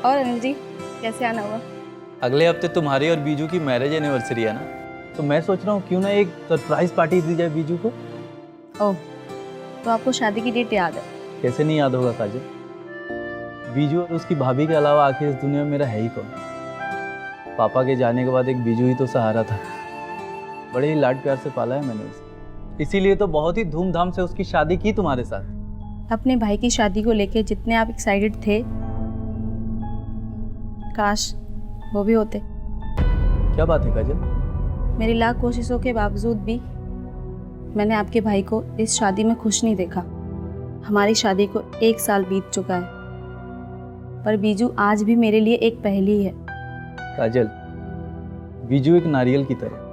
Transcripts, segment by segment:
और अनिल जी, कैसे आना हुआ? अगले हफ्ते तुम्हारी और बीजू की मैरिज एनिवर्सरी है ना, तो मैं सोच रहा हूँ क्यों ना एक सरप्राइज पार्टी दी जाए बीजू को। ओह, तो आपको शादी की डेट याद है? कैसे नहीं याद होगा काजल, बीजू और उसकी भाभी के अलावा आखिर इस दुनिया में मेरा है ही कौन। पापा के जाने के बाद एक बीजू ही तो सहारा था। बड़े ही लाड प्यार से पाला है मैंने उसे, इसीलिए तो बहुत ही धूमधाम से उसकी शादी की तुम्हारे साथ। अपने भाई की शादी को लेके जितने आप एक्साइटेड थे, काश वो भी होते। क्या बात है काजल? मेरी लाख कोशिशों के बावजूद भी मैंने आपके भाई को इस शादी में खुश नहीं देखा। हमारी शादी को 1 साल बीत चुका है, पर बीजू आज भी मेरे लिए एक पहेली है। काजल, बीजू एक नारियल की तरह,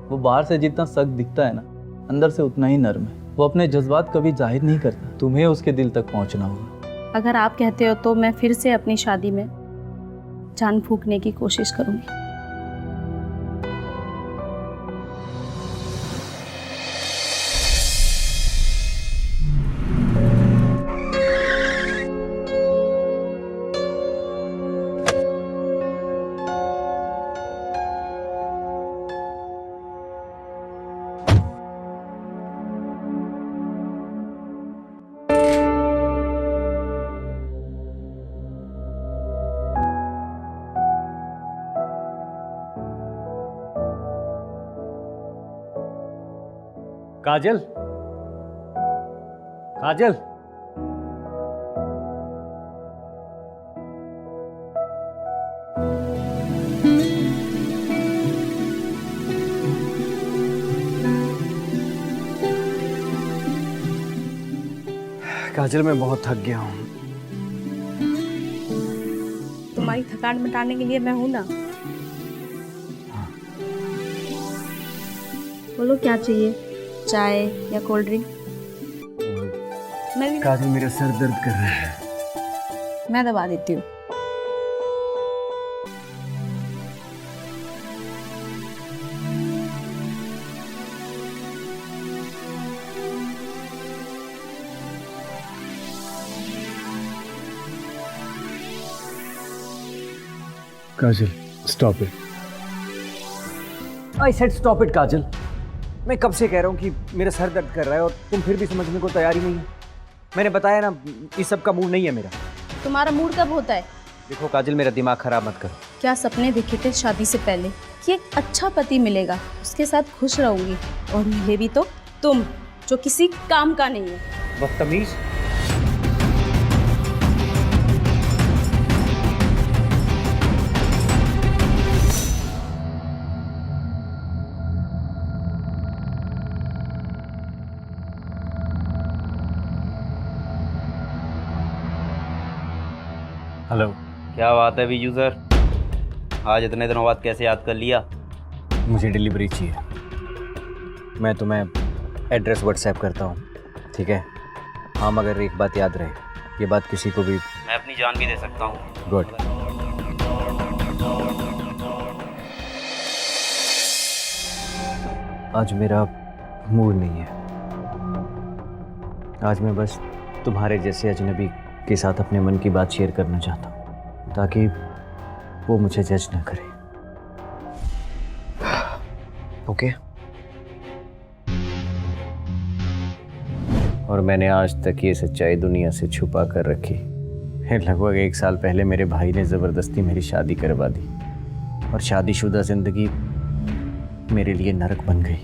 वो बाहर से जितना सख्त दिखता है ना, अंदर से उतना ही नर्म है। वो अपने जज्बात कभी जाहिर नहीं करता, तुम्हें उसके दिल तक पहुंचना होगा। अगर आप कहते हो तो मैं फिर से अपनी शादी में जान फूंकने की कोशिश करूंगी। काजल, काजल, काजल मैं बहुत थक गया हूँ। तुम्हारी थकान मिटाने के लिए मैं हूं ना। बोलो क्या चाहिए, चाय या कोल्ड ड्रिंक? मैं भी काजल मेरा सर दर्द कर रहा है। मैं दबा देती हूँ। Kajal stop it. I said stop it Kajal. मैं कब से कह रहा हूँ कि मेरा सर दर्द कर रहा है और तुम फिर भी समझने को तैयार ही नहीं है। मैंने बताया ना, इस सब का मूड नहीं है मेरा। तुम्हारा मूड कब होता है? देखो काजल, मेरा दिमाग खराब मत करो। क्या सपने देखे थे शादी से पहले कि एक अच्छा पति मिलेगा, उसके साथ खुश रहूंगी, और मिले भी तो तुम जो किसी काम का नहीं है। बदतमीज। हेलो। क्या बात है बीजू सर, आज इतने दिनों बाद कैसे याद कर लिया? मुझे डिलीवरी चाहिए। मैं तुम्हें एड्रेस व्हाट्सएप करता हूँ, ठीक है? हाँ, मगर एक बात याद रहे, ये बात किसी को भी। मैं अपनी जान भी दे सकता हूँ। गुड। आज मेरा मूड नहीं है। आज मैं बस तुम्हारे जैसे अजनबी के साथ अपने मन की बात शेयर करना चाहता हूँ, ताकि वो मुझे जज ना करे। ओके? और मैंने आज तक ये सच्चाई दुनिया से छुपा कर रखी। लगभग 1 साल पहले मेरे भाई ने ज़बरदस्ती मेरी शादी करवा दी, और शादीशुदा ज़िंदगी मेरे लिए नरक बन गई।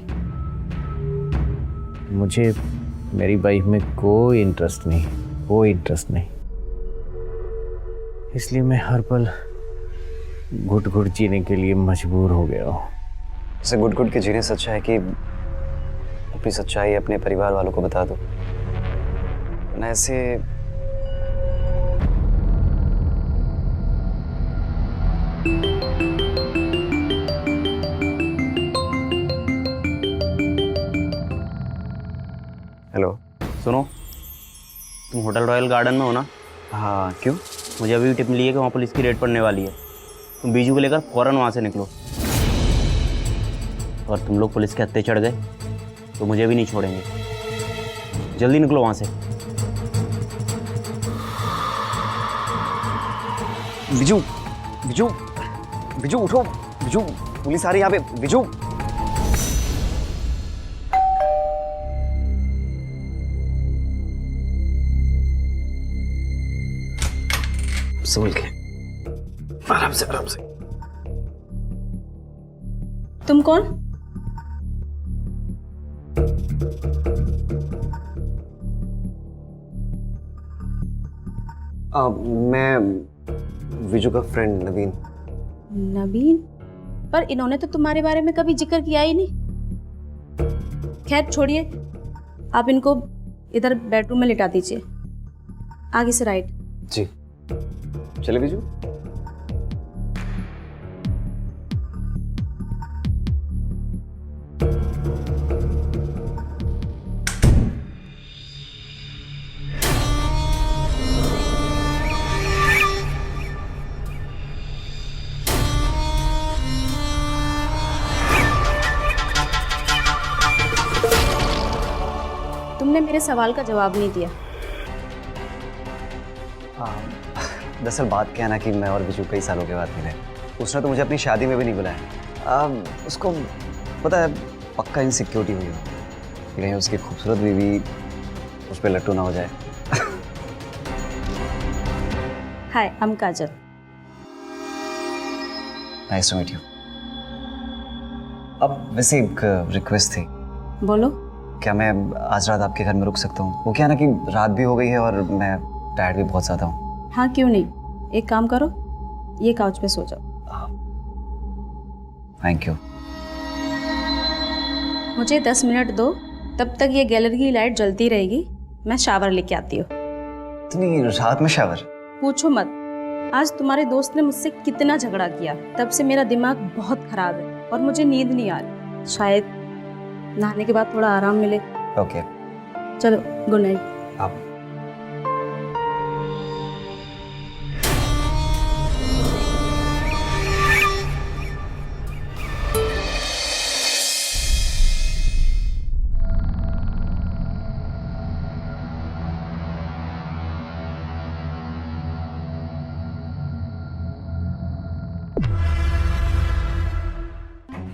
मुझे मेरी वाइफ में कोई इंटरेस्ट नहीं, इसलिए मैं हर पल घुट घुट जीने के लिए मजबूर हो गया हूँ। इसे घुट घुट के जीने से अच्छा है कि अपनी सच्चाई अपने परिवार वालों को बता दो, ना ऐसे। हेलो। सुनो, तुम होटल रॉयल गार्डन में हो ना? हाँ, क्यों? मुझे अभी भी टिप मिली है कि वहाँ पुलिस की रेड पड़ने वाली है। तुम बीजू को लेकर फ़ौरन वहाँ से निकलो, और तुम लोग पुलिस के हत्थे चढ़ गए तो मुझे भी नहीं छोड़ेंगे। जल्दी निकलो वहाँ से। बिजू बिजू बिजू उठो, बिजू पुलिस आ रही है यहाँ पे, बिजू। संभल के, आराम से आराम से। तुम कौन? मैं विजू का फ्रेंड नवीन। नवीन? पर इन्होंने तो तुम्हारे बारे में कभी जिक्र किया ही नहीं। खैर छोड़िए, आप इनको इधर बेडरूम में लिटा दीजिए, आगे से राइट। जी चले बिजू। तुमने मेरे सवाल का जवाब नहीं दिया। दरअसल बात क्या है ना कि मैं और बिजू कई सालों के बाद मिले। उसने तो मुझे अपनी शादी में भी नहीं बुलाया। उसको पता है पक्का इनसिक्योरिटी हुई हो, कहीं उसकी खूबसूरत बीवी उस पर लट्टू ना हो जाए। Hi, I am Kajal. Nice to meet you. अब वैसे एक रिक्वेस्ट थी। बोलो। क्या मैं आज रात आपके घर में रुक सकता हूँ? वो क्या है ना कि रात भी हो गई है और मैं टायर्ड भी बहुत ज़्यादा हूँ। हाँ क्यों नहीं, एक काम करो, ये काउच पे सो जाओ। Thank you. मुझे 10 मिनट दो, तब तक ये गैलरी की लाइट जलती रहेगी, मैं शावर लेके आती हूँ। इतनी रात में शावर? पूछो मत, आज तुम्हारे दोस्त ने मुझसे कितना झगड़ा किया, तब से मेरा दिमाग बहुत खराब है और मुझे नींद नहीं आ रही। शायद नहाने के बाद थोड़ा आराम मिले। ओके चलो, गुड नाइट। आप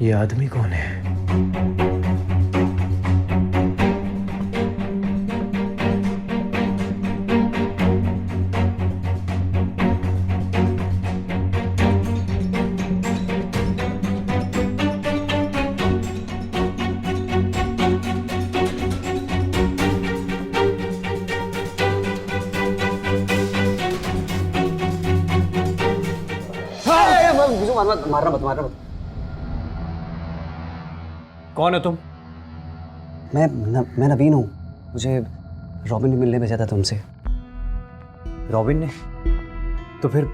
ये आदमी कौन है? मारना मत। कौन हो तुम? मैं नवीन हूँ। मुझे रॉबिन ने मिलने भेजा था तुमसे। रॉबिन ने? तो फिर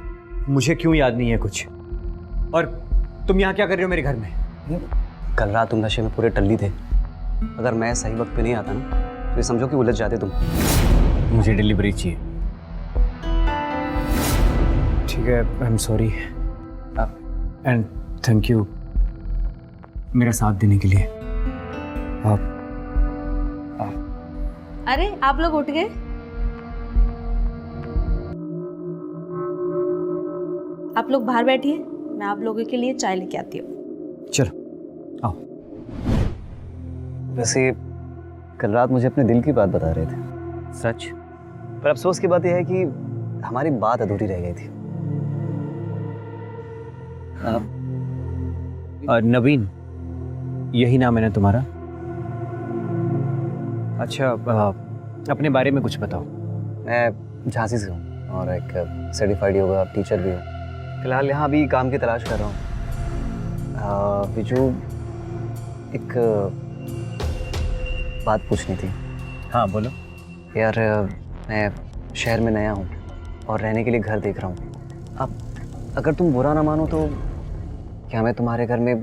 मुझे क्यों याद नहीं है कुछ? और तुम यहाँ क्या कर रहे हो मेरे घर में? कल रात तुम नशे में पूरे टल्ली थे। अगर मैं सही वक्त पे नहीं आता ना तो ये समझो कि उलझ जाते तुम। मुझे डिलीवरी चाहिए। ठीक है, I am sorry and thank you मेरा साथ देने के लिए। अरे आप लोग उठ गए? आप लोग बाहर बैठिए, मैं आप लोगों के लिए चाय लेके आती हूँ। चलो आओ। वैसे कल रात मुझे अपने दिल की बात बता रहे थे। सच? पर अफसोस की बात यह है कि हमारी बात अधूरी रह गई थी। नवीन, यही नाम है ना तुम्हारा? अच्छा, अपने बारे में कुछ बताओ। मैं झांसी से हूँ और एक सर्टिफाइड योगा टीचर भी हूँ। फिलहाल यहाँ भी काम की तलाश कर रहा हूँ। बिजू, एक बात पूछनी थी। हाँ बोलो। यार मैं शहर में नया हूँ और रहने के लिए घर देख रहा हूँ। अब अगर तुम बुरा ना मानो तो क्या मैं तुम्हारे घर में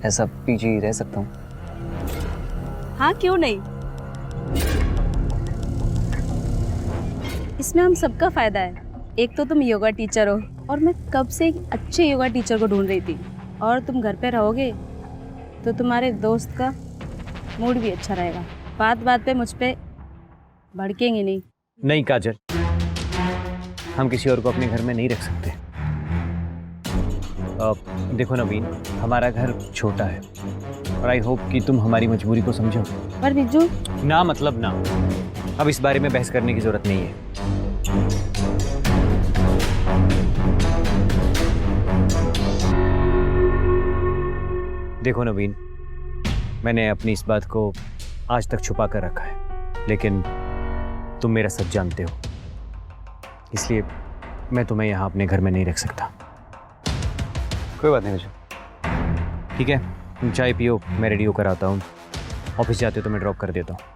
ऐसा पीजी रह सकता हूँ? हाँ क्यों नहीं, इसमें हम सबका फायदा है। एक तो तुम योगा टीचर हो और मैं कब से एक अच्छे योगा टीचर को ढूंढ रही थी, और तुम घर पे रहोगे तो तुम्हारे दोस्त का मूड भी अच्छा रहेगा। बात बात पे मुझ पे भड़केंगे नहीं। नहीं काजल, हम किसी और को अपने घर में नहीं रख सकते। देखो नवीन, हमारा घर छोटा है और आई होप कि तुम हमारी मजबूरी को समझो। पर बिज्जू, ना मतलब ना, अब इस बारे में बहस करने की जरूरत नहीं है। देखो नवीन, मैंने अपनी इस बात को आज तक छुपा कर रखा है, लेकिन तुम मेरा सच जानते हो, इसलिए मैं तुम्हें यहाँ अपने घर में नहीं रख सकता। कोई बात नहीं विजू। ठीक है, तुम चाय पियो, मैं रेडी होकर आता हूँ। ऑफिस जाते हो तो मैं ड्रॉप कर देता हूँ।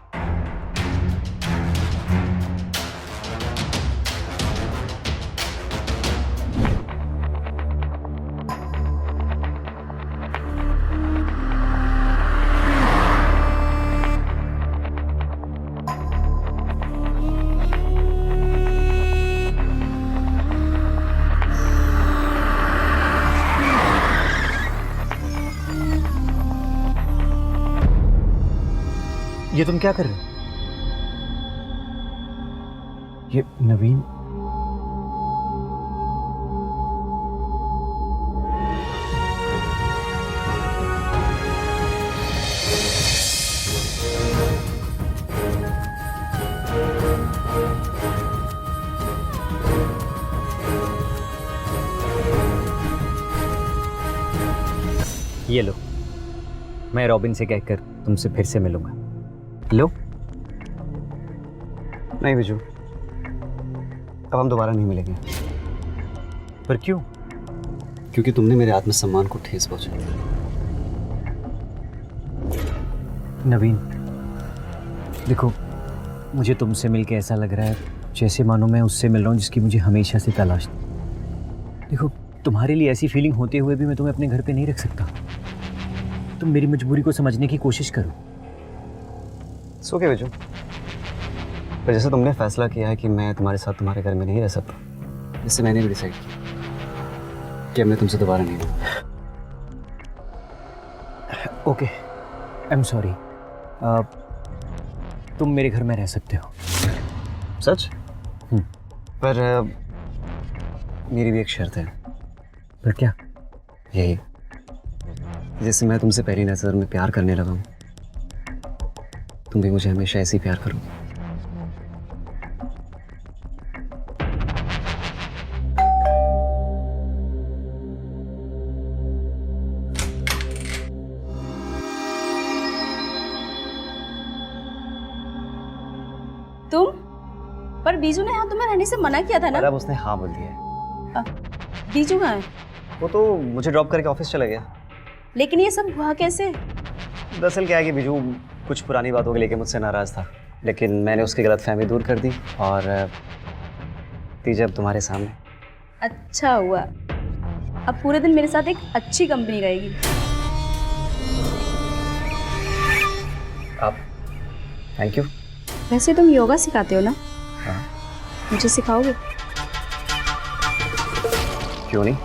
ये तुम क्या कर रहे हो? ये नवीन, ये लो, मैं रॉबिन से कहकर तुमसे फिर से मिलूंगा। लो। नहीं विजू, अब हम दोबारा नहीं मिलेंगे। पर क्यों? क्योंकि तुमने मेरे आत्मसम्मान को ठेस पहुंचाई। नवीन, देखो, मुझे तुमसे मिलके ऐसा लग रहा है जैसे मानो मैं उससे मिल रहा हूँ जिसकी मुझे हमेशा से तलाश थी। देखो, तुम्हारे लिए ऐसी फीलिंग होते हुए भी मैं तुम्हें अपने घर पे नहीं रख सकता। तुम मेरी मजबूरी को समझने की कोशिश करो। सो क्या विजू, पर जैसे तुमने फैसला किया है कि मैं तुम्हारे साथ तुम्हारे घर में नहीं रह सकता, जिससे मैंने भी डिसाइड किया कि अब मैं तुमसे दोबारा नहीं रहूँगा। Okay, I am sorry. तुम मेरे घर में रह सकते हो। सच? पर मेरी भी एक शर्त है। पर क्या? यही, जैसे मैं तुमसे पहली नज़र में प्यार करने लगा हूँ, तुम भी मुझे हमेशा ऐसे ही प्यार करो। तुम? पर बीजू ने यहाँ तुम्हें रहने से मना किया था ना? पर अब उसने हाँ बोल दिया है। बीजू कहाँ है? वो तो मुझे ड्रॉप करके ऑफिस चला गया। लेकिन ये सब हुआ कैसे? दरअसल क्या है कि बिजू कुछ पुरानी बातों को लेके मुझसे नाराज़ था, लेकिन मैंने उसकी गलतफहमी दूर कर दी और थी जब तुम्हारे सामने। अच्छा हुआ, अब पूरे दिन मेरे साथ एक अच्छी कंपनी रहेगी। आप थैंक यू। वैसे तुम योगा सिखाते हो ना? हाँ। मुझे सिखाओगे? क्यों नहीं।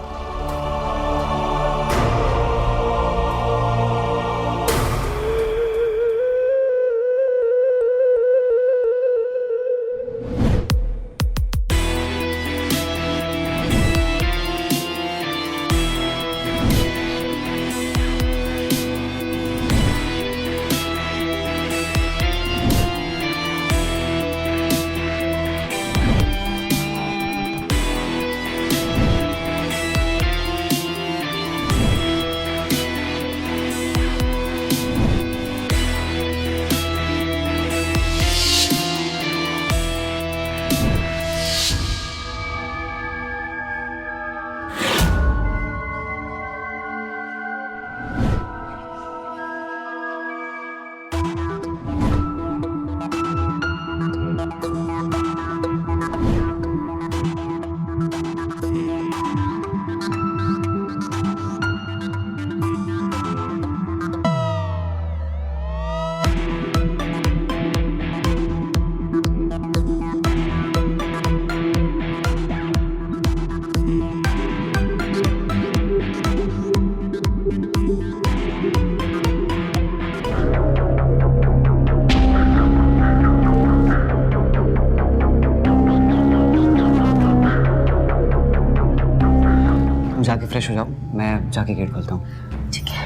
जाके गेट खोलता हूँ। ठीक है।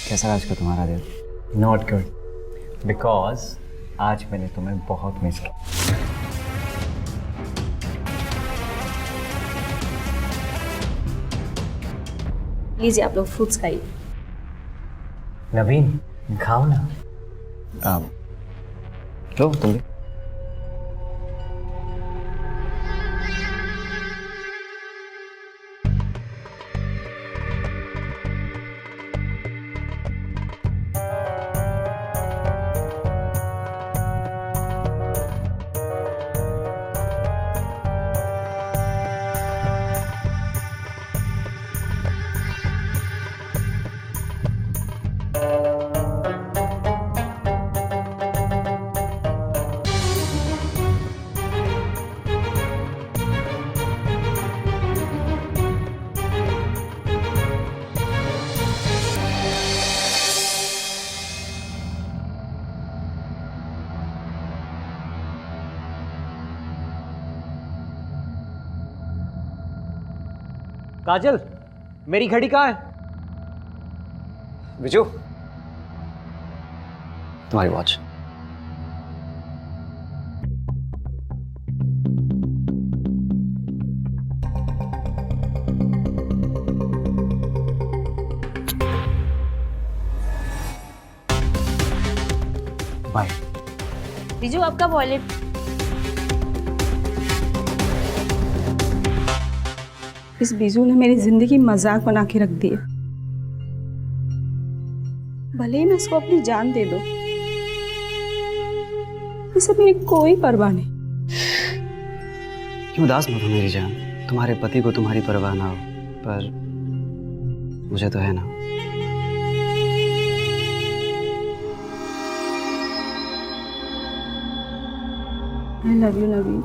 कैसा आज का तुम्हारा दिन? नॉट गुड, बिकॉज आज मैंने तुम्हें बहुत मिस किया। लीजिए आप लोग फ्रूट्स खाइए। नवीन, खाओ ना। लो तुम भी। काजल, मेरी घड़ी कहाँ है? बिजू, तुम्हारी वॉच। बाय। बीजू आपका वॉलेट। इस बीजू ने मेरी जिंदगी मजाक बना के रख दी है। भले ही मैं इसको अपनी जान दे दूं, इसे मेरी कोई परवाह नहीं। क्यों उदास मत हो मेरी जान। तुम्हारे पति को तुम्हारी परवाह ना हो, पर मुझे तो है ना। आई लव यू नवीन।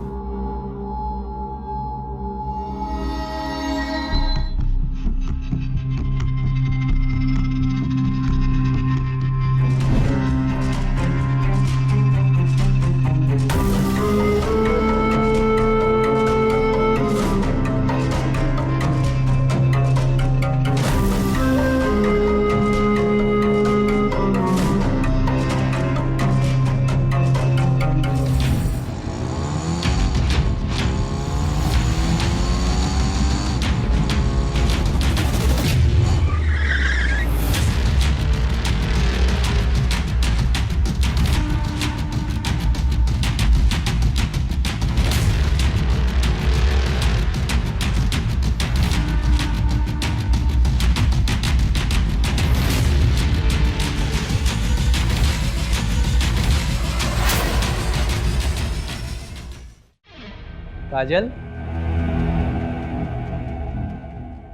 काजल,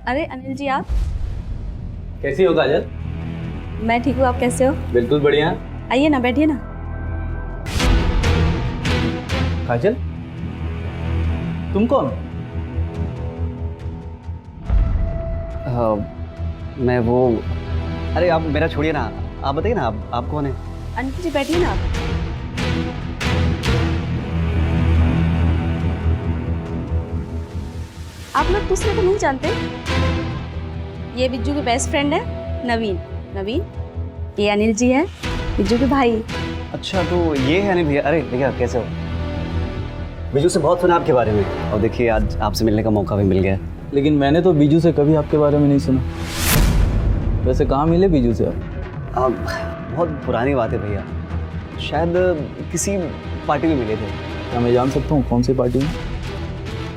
अरे अनिल जी, आप? कैसी हो काजल? मैं ठीक हूँ, आप कैसे हो? बिल्कुल बढ़िया। आइए ना, बैठिए ना। काजल, तुम कौन? मैं वो, अरे आप मेरा छोड़िए ना, आप बताइए ना, आप कौन है? अनिल जी बैठिए ना आप। आप लोग दूसरे को नहीं जानते? ये बिज्जू के बेस्ट फ्रेंड है नवीन। नवीन, ये अनिल जी है, बिज्जू के भाई। अच्छा, तो ये है अनिल भैया। अरे भैया, कैसे हो? बिजू से बहुत सुना आपके बारे में, और देखिए आज आपसे मिलने का मौका भी मिल गया। लेकिन मैंने तो बीजू से कभी आपके बारे में नहीं सुना। वैसे कहाँ मिले बीजू से आप? बहुत पुरानी बात है भैया, शायद किसी पार्टी में मिले थे। क्या मैं जान सकता हूँ कौन सी पार्टी में?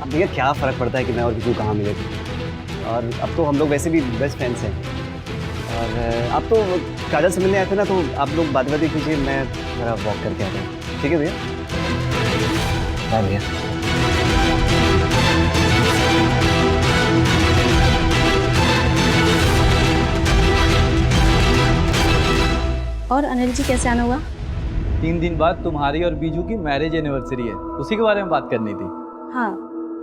अब भैया क्या फ़र्क पड़ता है कि मैं और बिजू कहाँ मिले थे, और अब तो हम लोग वैसे भी बेस्ट फ्रेंड्स हैं। और आप तो काजल से मिलने आए थे ना, तो आप लोग बात कीजिए, मैं ज़रा वॉक करके आता हूँ। ठीक है भैया? बाय भैया। और अनिल जी कैसे आना हुआ? 3 दिन बाद तुम्हारी और बीजू की मैरिज एनिवर्सरी है, उसी के बारे में बात करनी थी। हाँ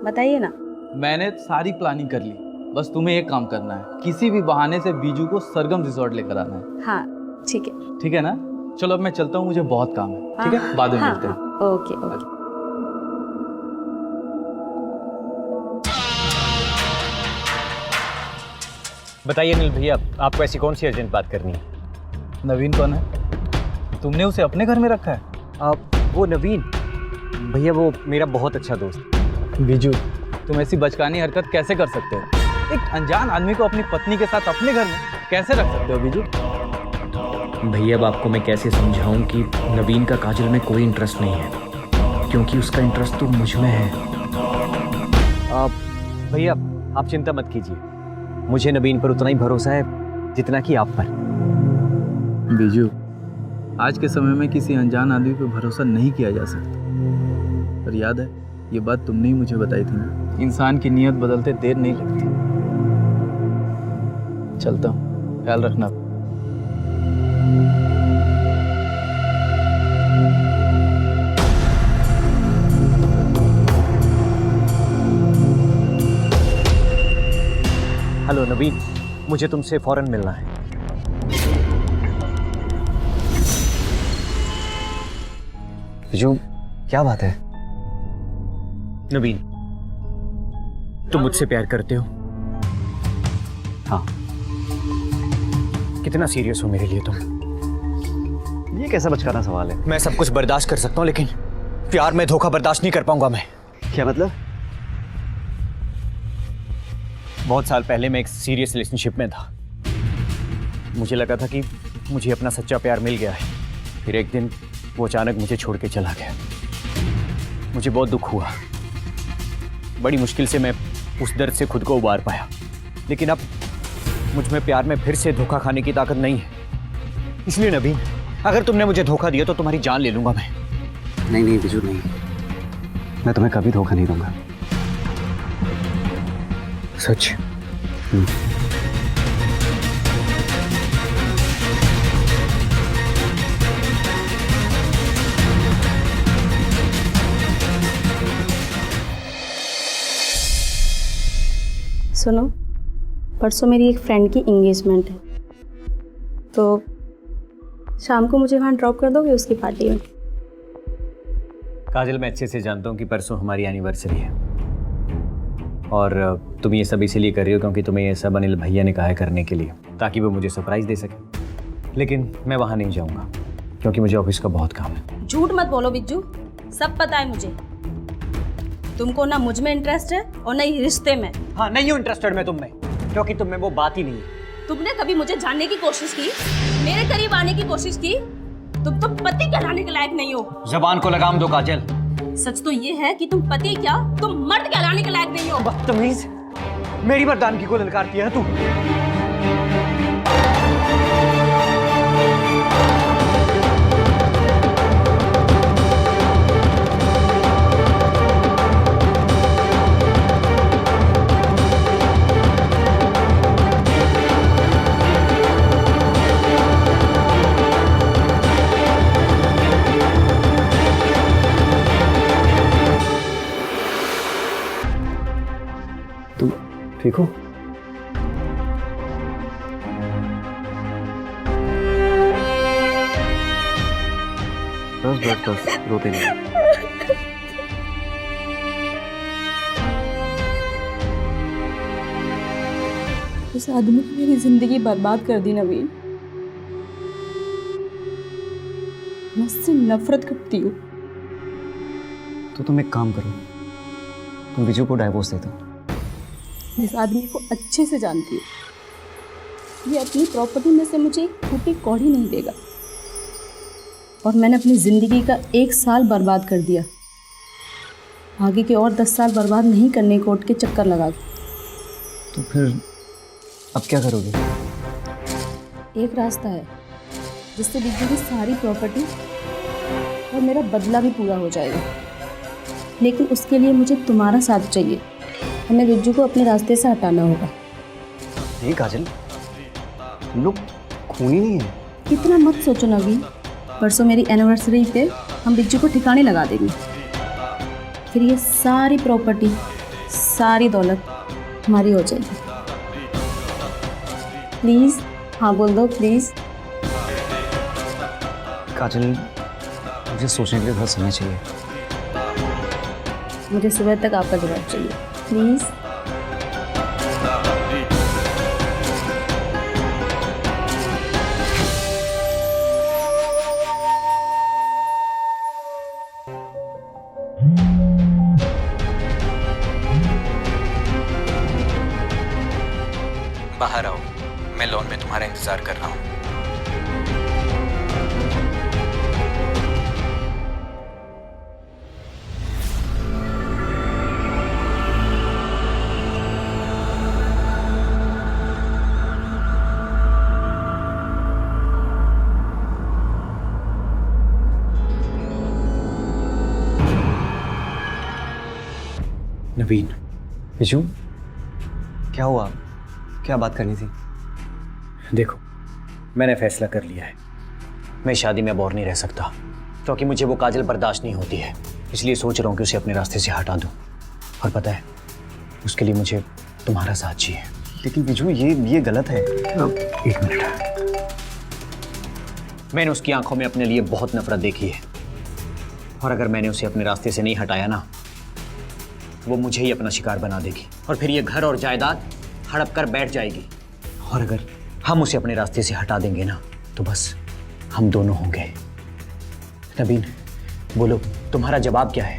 बताइए ना। मैंने सारी प्लानिंग कर ली, बस तुम्हें एक काम करना है, किसी भी बहाने से बीजू को सरगम रिजॉर्ट लेकर आना है। हाँ ठीक है। ठीक है ना? चलो अब मैं चलता हूँ, मुझे बहुत काम है। ठीक है, बाद में मिलते हैं। Okay okay. बताइए अनिल भैया, आपको ऐसी कौन सी अर्जेंट बात करनी है? नवीन कौन है? तुमने उसे अपने घर में रखा है? वो नवीन भैया, वो मेरा बहुत अच्छा दोस्त। बीजू, तुम ऐसी बचकानी हरकत कैसे कर सकते हो? एक अनजान आदमी को अपनी पत्नी के साथ अपने घर में कैसे रख सकते हो बीजू? भैया अब आपको मैं कैसे समझाऊं कि नवीन का काजल में कोई इंटरेस्ट नहीं है, क्योंकि उसका इंटरेस्ट तो मुझ में है। भैया आप चिंता मत कीजिए, मुझे नवीन पर उतना ही भरोसा है जितना कि आप पर। बीजू, आज के समय में किसी अनजान आदमी पर भरोसा नहीं किया जा सकता। पर याद है, ये बात तुमने ही मुझे बताई थी ना, इंसान की नीयत बदलते देर नहीं लगती। चलता हूँ, ख्याल रखना। हेलो नवीन, मुझे तुमसे फौरन मिलना है। बिजू, क्या बात है? नवीन, तुम मुझसे प्यार करते हो? हाँ। कितना सीरियस हो मेरे लिए तुम? ये कैसा बचकाना सवाल है? मैं सब कुछ बर्दाश्त कर सकता हूँ, लेकिन प्यार में धोखा बर्दाश्त नहीं कर पाऊंगा मैं। क्या मतलब? बहुत साल पहले मैं एक सीरियस रिलेशनशिप में था। मुझे लगा था कि मुझे अपना सच्चा प्यार मिल गया है। फिर एक दिन वो अचानक मुझे छोड़ के चला गया। मुझे बहुत दुख हुआ। बड़ी मुश्किल से मैं उस दर्द से खुद को उबार पाया, लेकिन अब मुझ में प्यार में फिर से धोखा खाने की ताकत नहीं है। इसलिए नवीन, अगर तुमने मुझे धोखा दिया तो तुम्हारी जान ले लूंगा मैं। नहीं नहीं बिजू, नहीं, मैं तुम्हें कभी धोखा नहीं दूंगा। सच? सुनो, परसों मेरी एक फ्रेंड की एंगेजमेंट है, तो शाम को मुझे वहाँ ड्रॉप कर दोगे उसकी पार्टी में? काजल, मैं अच्छे से जानता हूँ कि परसों हमारी एनिवर्सरी है और तुम ये सब इसीलिए कर रही हो क्योंकि तुम्हें ये सब अनिल भैया ने कहा है करने के लिए, ताकि वो मुझे सरप्राइज दे सके। लेकिन मैं वहाँ नहीं जाऊँगा क्योंकि मुझे ऑफिस का बहुत काम है। झूठ मत बोलो बिज्जू, सब पता है मुझे। तुमको ना मुझ में इंटरेस्ट है और ना ही रिश्ते में। हाँ, नहीं हूँ इंटरेस्टेड मैं तुम में, क्योंकि तुम में वो बात ही नहीं है। तुमने कभी मुझे जानने की कोशिश की, मेरे करीब आने की कोशिश की? तुम तो पति कहलाने के लायक नहीं हो। जबान को लगाम दो काजल। सच तो ये है कि तुम पति क्या, तुम मर्द कहलाने के लायक नहीं हो। बदतमीज, मेरी मर्दानगी को ललकारती है तू। तुम ठीक हो? बस बस बस, रोते नहीं। उस आदमी ने मेरी जिंदगी बर्बाद कर दी नवीन। मैं उससे नफरत करती हूँ। तो तुम एक काम करो, तुम विजू को डाइवोर्स दे दो। इस आदमी को अच्छे से जानती हूँ। ये अपनी प्रॉपर्टी में से मुझे एक फूटी कौड़ी नहीं देगा, और मैंने अपनी ज़िंदगी का 1 साल बर्बाद कर दिया। आगे के और 10 साल बर्बाद नहीं करने कोर्ट के चक्कर लगा के। तो फिर अब क्या करोगे? एक रास्ता है जिससे बिजली की सारी प्रॉपर्टी और मेरा बदला भी पूरा हो जाएगा, लेकिन उसके लिए मुझे तुम्हारा साथ चाहिए। हमें बिज्जू को अपने रास्ते से हटाना होगा। नहीं काजल, तुम लोग खूनी नहीं है। इतना मत सोचो नवीन, परसों मेरी एनिवर्सरी पे हम बिज्जू को ठिकाने लगा देंगे। फिर ये सारी प्रॉपर्टी, सारी दौलत हमारी हो जाएगी। प्लीज़ हाँ बोल दो प्लीज़। काजल, मुझे सोचने के लिए थोड़ा समय चाहिए। मुझे सुबह तक आपका जवाब चाहिए, प्लीज़। तुम्हारा इंतजार कर रहा हूँ। नवीन, विजू, क्या हुआ? क्या बात करनी थी? देखो, मैंने फैसला कर लिया है। मैं शादी में अब और नहीं रह सकता, क्योंकि मुझे वो काजल बर्दाश्त नहीं होती है। इसलिए सोच रहा हूँ कि उसे अपने रास्ते से हटा दूँ। और पता है, उसके लिए मुझे तुम्हारा साथ चाहिए। लेकिन विजू, ये गलत है। एक मिनट। मैंने उसकी आंखों में अपने लिए बहुत नफरत देखी है, और अगर मैंने उसे अपने रास्ते से नहीं हटाया ना, वो मुझे ही अपना शिकार बना देगी, और फिर ये घर और जायदाद हड़प कर बैठ जाएगी। और अगर हम उसे अपने रास्ते से हटा देंगे ना, तो बस हम दोनों होंगे। नवीन, बोलो, तुम्हारा जवाब क्या है?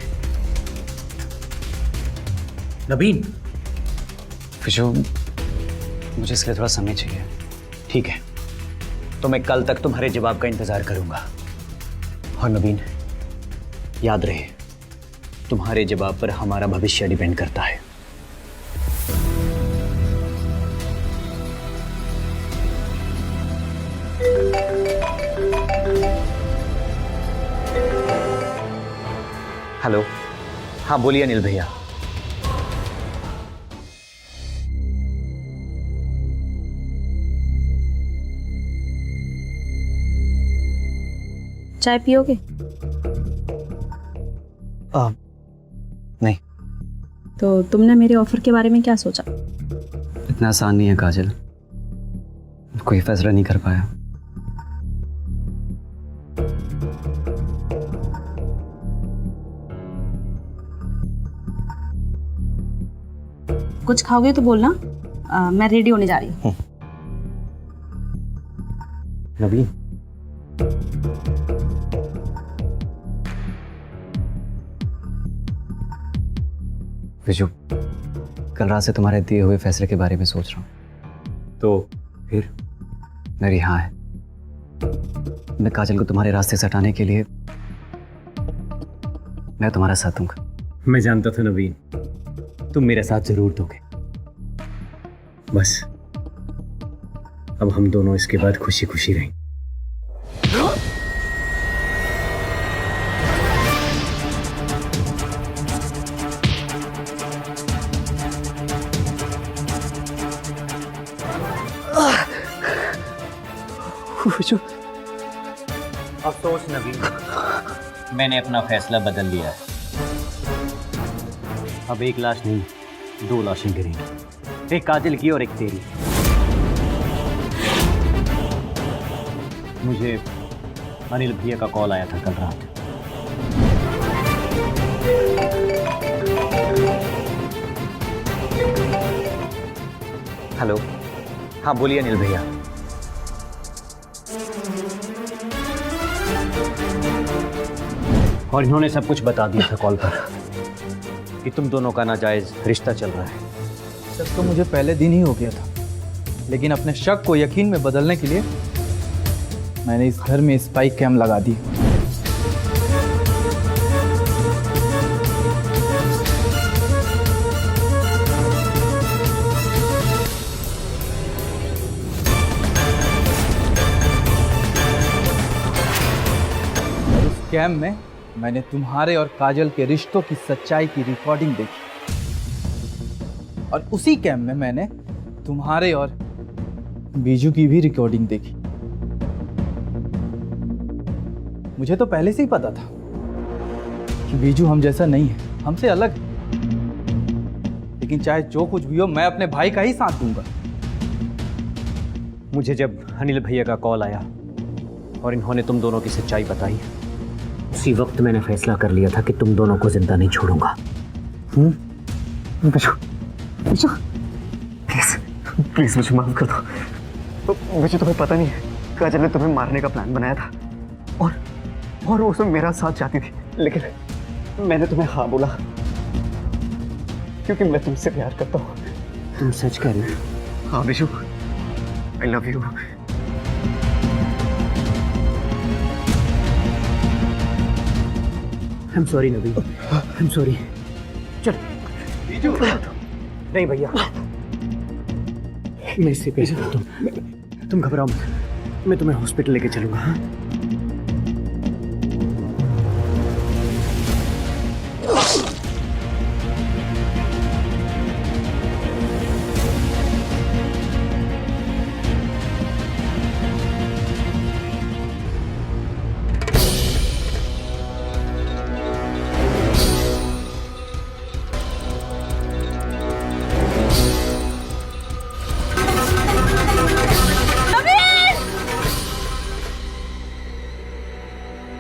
नवीन। विजू, मुझे इसके लिए थोड़ा समय चाहिए। ठीक है, तो मैं कल तक तुम्हारे जवाब का इंतजार करूंगा। और नवीन, याद रहे, तुम्हारे जवाब पर हमारा भविष्य डिपेंड करता है। हेलो, हाँ बोलिए अनिल भैया। चाय पियोगे? नहीं। तो तुमने मेरे ऑफर के बारे में क्या सोचा? इतना आसान नहीं है काजल, कोई फैसला नहीं कर पाया। कुछ खाओगे तो बोलना, मैं रेडी होने जा रही हूँ। नवीन, विजू, कल रात से तुम्हारे दिए हुए फैसले के बारे में सोच रहा हूँ। तो फिर? मेरी हाँ है। मैं काजल को तुम्हारे रास्ते से हटाने के लिए मैं तुम्हारा साथ दूंगा। मैं जानता था नवीन, तुम मेरा साथ जरूर दोगे। बस अब हम दोनों इसके बाद खुशी खुशी रहें। अफसोस नवीन, मैंने अपना फैसला बदल लिया है। अब एक लाश नहीं, 2 लाशें गिरेंगी, एक काजल की और एक तेरी। मुझे अनिल भैया का कॉल आया था कल रात। हेलो, हाँ बोलिए अनिल भैया। और इन्होंने सब कुछ बता दिया था कॉल पर कि तुम दोनों का नाजायज रिश्ता चल रहा है। शक तो मुझे पहले दिन ही हो गया था, लेकिन अपने शक को यकीन में बदलने के लिए मैंने इस घर में स्पाई कैम लगा दी। और उस कैम में मैंने तुम्हारे और काजल के रिश्तों की सच्चाई की रिकॉर्डिंग देखी, और उसी कैम में मैंने तुम्हारे और बीजू की भी रिकॉर्डिंग देखी। मुझे तो पहले से ही पता था कि बीजू हम जैसा नहीं है, हमसे अलग है। लेकिन चाहे जो कुछ भी हो, मैं अपने भाई का ही साथ दूंगा। मुझे जब अनिल भैया का कॉल आया और इन्होंने तुम दोनों की सच्चाई बताई, उसी वक्त मैंने फैसला कर लिया था कि तुम दोनों को जिंदा नहीं छोड़ूंगा। प्लीज मुझे माफ कर दो। मुझे तुम्हें पता नहीं है, काजल ने तुम्हें मारने का प्लान बनाया था और उसमें मेरा साथ चाहती थी, लेकिन मैंने तुम्हें हाँ बोला क्योंकि मैं तुमसे प्यार करता हूँ। तुम सच कह रहे हो? हाँ Vishu, I love you. I am sorry Naveen, I am sorry. चल नहीं भैया, मैं इससे पैसे देता हूँ, तुम घबराओ मत, मैं तुम्हें हॉस्पिटल लेके चलूंगा। हाँ?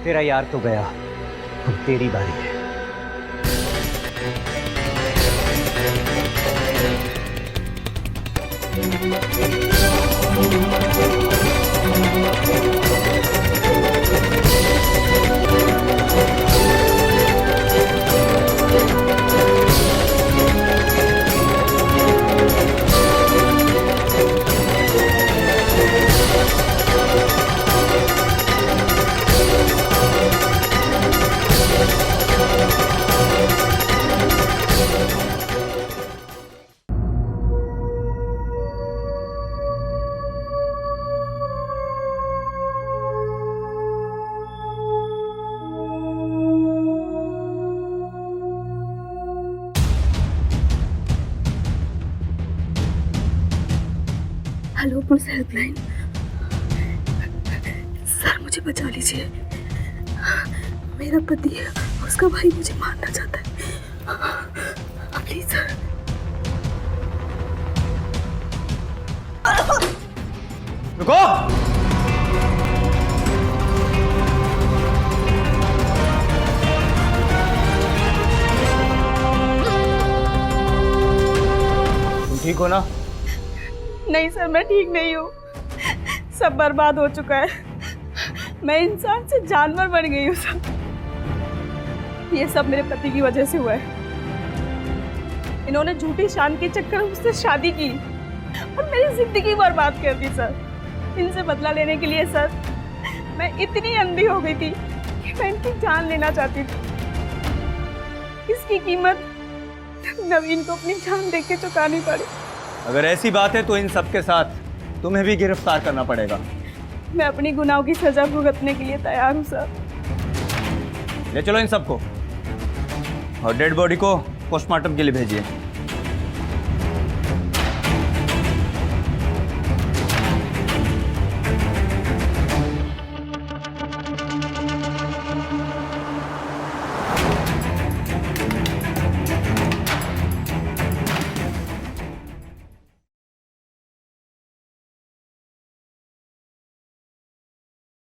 तेरा यार तो गया, अब तेरी बारी है। हेलो पुलिस हेल्पलाइन, सर मुझे बचा लीजिए, मेरा पति है, उसका भाई मुझे मारना चाहता है, प्लीज सर। रुको, तुम ठीक हो ना? नहीं सर, मैं ठीक नहीं हूँ, सब बर्बाद हो चुका है, मैं इंसान से जानवर बन गई हूँ सर। ये सब मेरे पति की वजह से हुआ है। इन्होंने झूठी शान के चक्कर में मुझसे शादी की और मेरी जिंदगी बर्बाद कर दी सर। इनसे बदला लेने के लिए सर मैं इतनी अंधी हो गई थी कि मैं इनकी जान लेना चाहती थी। इसकी कीमत नवीन को अपनी जान देख के चुकानी पड़ी। अगर ऐसी बात है तो इन सब के साथ तुम्हें भी गिरफ्तार करना पड़ेगा। मैं अपनी गुनाहों की सजा भुगतने के लिए तैयार हूँ सर। ले चलो इन सबको और डेड बॉडी को पोस्टमार्टम के लिए भेजिए।